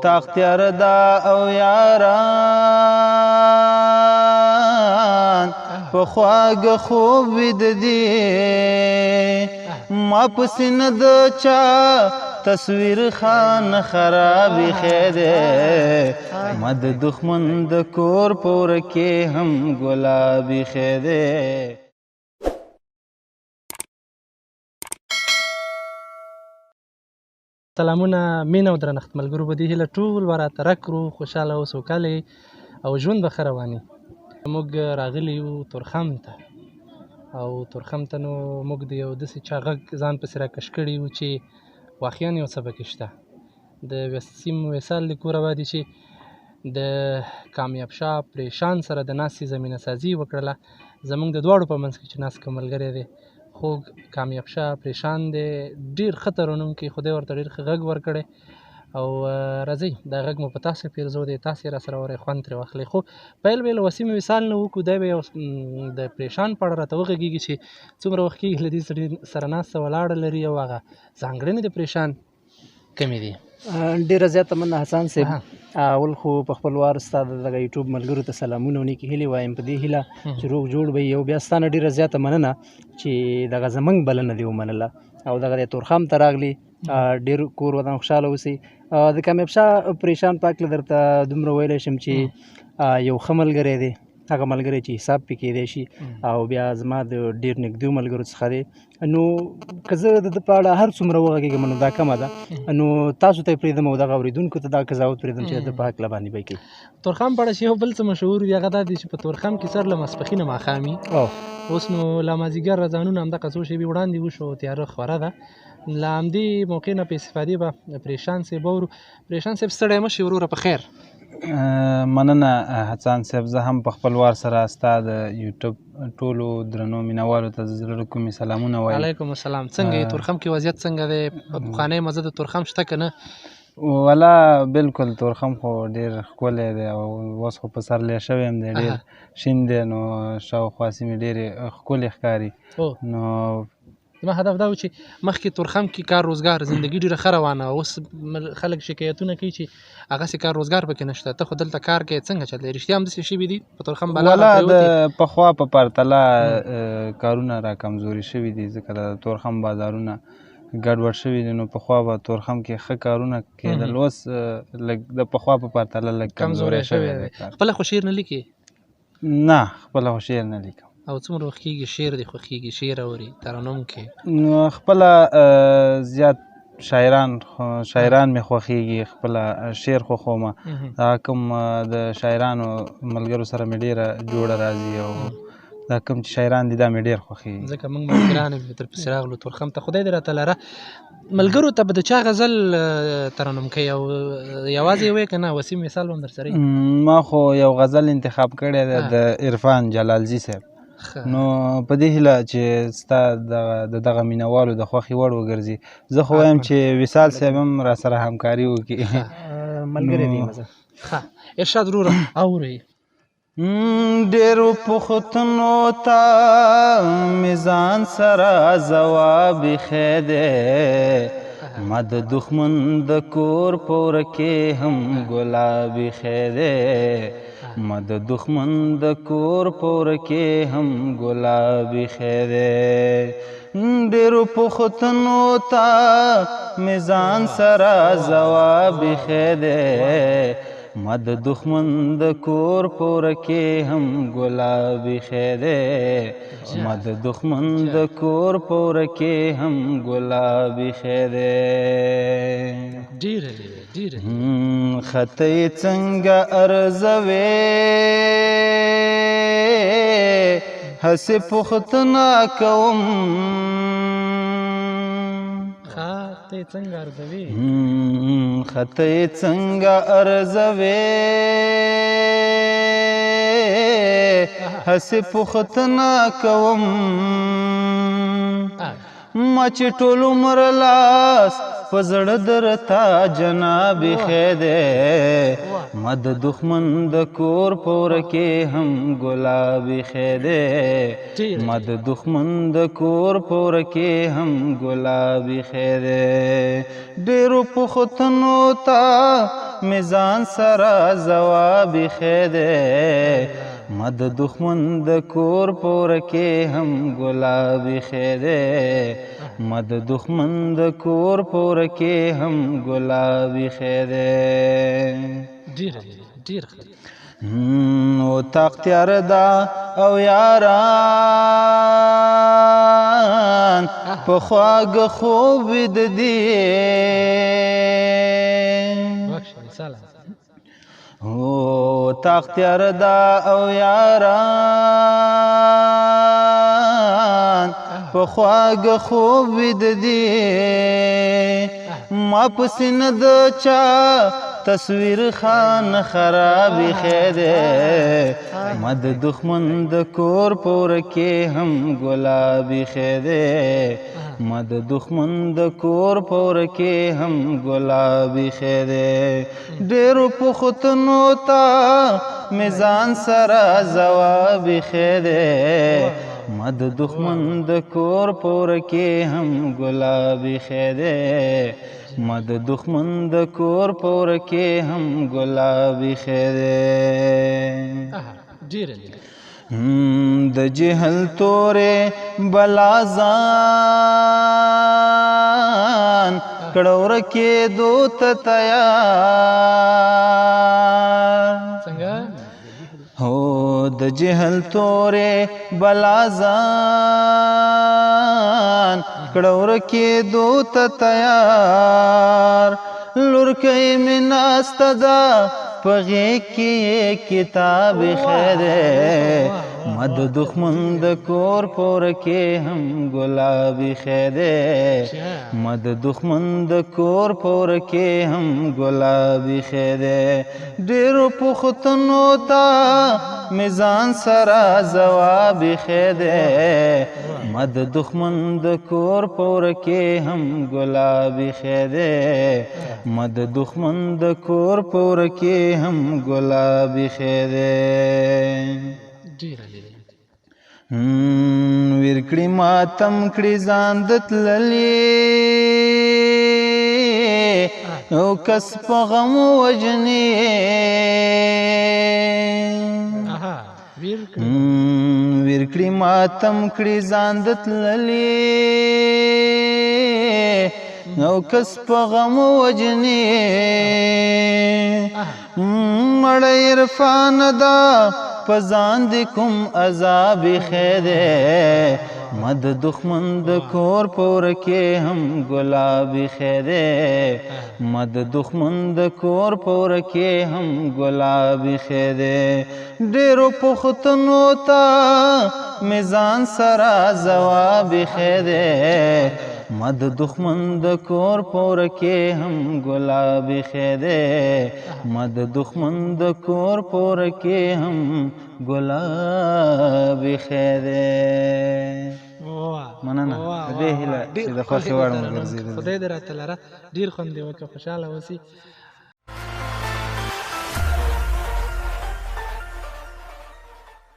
تاختیار دا او یاران په خواږه خوب ویده دي ما پسې نه د چا تصویر خان خرابې خیدې ما د دښمن د کور په ورکې هم ګلابي خیدې. سلامونه، مینه او درنښت ملګرو، په دې هیله ټول به راته رک کړو، خوشحاله او سوکاله او ژوند به ښه رواني. موږ راغلي یو تورخم ته، او تورخم ته نو موږ د یو داسې چا غږ ځان پسې راکش کړي وو چې واقعا یو څه پکې شته. د وسیم وصال د کوره باندې چې د کامیاب شاه پریشان سره د ناستې زمینه سازي وکړله. زموږ د دواړو په منځ کې چې ناست کوم ملګری دی خوږ کامیاب شاه پریشان دی، ډېر ښه ترنمکي، خدای ورته ډېر ښه غږ ورکړی. او راځئ دا غږ مو په تاسو پیرزو دی، تاسې را سره ورئ، خوند ترې واخلئ. خو پیل به یې له وسیم وصال نه وکړو. دی به یو د پریشان په اړه راته وغږېږي چې څومره وخت کېږي له دې سړي سره ناسته ولاړه لري او هغه ځانګړنې د پریشان کومې دي. ډېره زیاته مننه حسن صاحب. اول خو په خپل وار ستا دغه یوټیوب ملګرو ته سلامونه او نیکې هیلې وایم، په دې هیله چې روغ جوړ به یې. او بیا ستا نه ډېره زیاته مننه چې دغه زموږ بلنه دې ومنله او دغه د تورخم ته راغلي. ډېر کور ودان خوشحاله اوسئ. د کامیاب شاه پریشان پاک له درته دومره ویلی شم چې یو ښه ملګری دی، هغه ملګری چې حساب پې کېدی شي، او بیا زما د ډېر نږدې ملګرو څخه دی. نو که زه د ده په اړه هر څومره وغږېږم نو دا کمه ده. نو تاسو ته یې پرېږدم او دغه اورېدونکو ته دا قضاوت پرېږدم چې د ده په هکله باندې به یې کوي. تورخم په اړه چې یو بل څه مشهور دي هغه دا دی چې په تورخم کې سر له ماسپښینه ماښام وي. اوس نو لا مازدیګر ځانونه همدغه څو شېبې وړاندې وشو، تیاره خوره ده. له همدې موقع نه په استفادې به پریشان صاحب واورو. پریشان صاحب ستړی مه شې وروره، په خیر. مننه حسن صاحب. زه هم په خپل وار سره ستا د یوټیوب ټولو درنو مینوالو ته د زړه کومې سلامونه وایم. علیکم السلام. څنګه یې؟ تورخم کې وضعیت څنګه دی؟ پخوانی مزه د تورخم شته که نه؟ والا بالکل تورخم خو ډېر ښکلی دی او اوس خو په سرلی شوی هم دی، ډېر شین دی، نو شاوخوا سیمې ډېرې ښکلې ښکاري. نو زما هدف دا و چې مخکې تورخم کې کار روزګار زندګي ډېره ښه روانه، اوس خلک شکایتونه کوي چې هغسې کار روزګار پکې نشته. ته خو دلته کار کوې، څنګه چل دی؟ رښتیا همداسې شوي دي په تورخم بلا والا د پخوا په پرتله کارونه را کمزوري شوي دي، ځکه د تورخم بازارونه ګډوډ شوي دي. نو پخوا به تورخم کې ښه کارونه کېدل، اوس لږ د پخوا په پرتله لږ کمزوری شوی دی. خپله خو شعر نه لیکې؟ نه، خپله خو شعر نه لیکم. او څومره وخت کېږي شعر دې خوښېږي، شعر اورې، ترنم کې؟ نو خپله زیات شاعران مې خوښېږي، خپله شعر خوښوم. هغه کوم د شاعرانو ملګرو سره مې ډېره جوړه راځي او دا کوم چې شاعران دي دا مې ډېر خوښېږي. ځکه موږ ملګران یو درپسې راغلو تورخم ته. خدای دې راته لره. ملګرو ته به د چا غزل ترنم کوي او یوازې یې وایې که نه وسیم وصال به هم درسره وي؟ ما خو یو غزل انتخاب کړی دی د عرفان جلالزي صاحب. نو په دې هیله چې ستا د دغه مینوالو د خوښې وړ وګرځي. زه خو وایم چې وصال صاحب هم را سره همکاري وکړي. ملګری دی مزه. ښه ارشاد وروره اورئ. ډېرو پوښتنو ته مې ځان سره ځواب ایښی دی، ما د دښمن د کور په وره کې هم ګلاب ایښی دی، ما د دښمن د کور په وره کې هم ګلاب ایښی دی. ډېرو پوښتنو ته مې ځان سره ځواب ایښی دی، ما د دښمن د کور په وره کې هم ګلاب ایښی دی، ما د دښمن د کور په وره کې هم ګلاب ایښی دی. خطه یې څنګه ارزوې هسې پوښتنه کوم، خطه یې څنګه ارزوې؟ خطه یې څنګه ارزوې هسې پوښتنه کوم، ما چې ټول عمر لاس په زړه درته جناب ایښی دی، ما د دښمن د کور په وره کې هم ګلاب ایښی دی، ما د دښمن د کور په وره کې هم ګلاب ایښی دی. ډېرو پوښتنو ته میزان سره ځواب خیر دی مد دښمن د کور پوره کې هم ګلابي خیر دی مد دښمن د کور پوره کې هم ګلابي خیر دی ډېر او تختیار دا او یاران په خواږه خوب د دې او تختیار دا او یاران په خواږه خوب د دې ما په سینه د چا تصویر خان خرابی خیر مد دښمن د کور پوره کې هم ګلابي خیر مد دښمن د کور پوره کې هم ګلابي خیر ډېرو پوښتنو ته میزان سره ځواب خیر مد دښمن د کور پوره کې هم ګلابي خیر مد دښمن د کور پوره کې هم ګلابي خیر د جهل تورې بلا ځان کړه ورکېدو ته تیار هو د جهل تورې بلا ځان کړه ورکېدو ته تیار لورکۍ مې ناسته ده په غېږ کې کتاب خیر مد دښمن د کور پوره کې هم ګلابي خیر مد دښمن د کور پوره کې هم ګلابي خیر ډېرو پوښتنو ته میزان سره ځواب خیر مد دښمن د کور پوره کې هم ګلابي خیر مد دښمن د کور پوره کې هم ګلابي خیر ورکړي ماتم کړي ځان د تللي او کس په غم وژني ورکړي ماتم کړي ځان د تللي او کس په غم وژني مړه عرفان ده په ځان د کوم عذاب خیر مد دښمن د کور پوره کې هم ګلابي خیر مد دښمن د کور پوره کې هم ګلابي خیر ډېرو پوښتنو ته میزان سره ځواب خیر مد دښمن د کور پوره کې هم ګلابي خیر مد دښمن د کور پوره کې هم ګلابي خیر مننه دې هیله چې د خوښې وړ مو ګرځېدل خدای دې راته لره ډېر خوند دې وکړه خوشحاله اوسې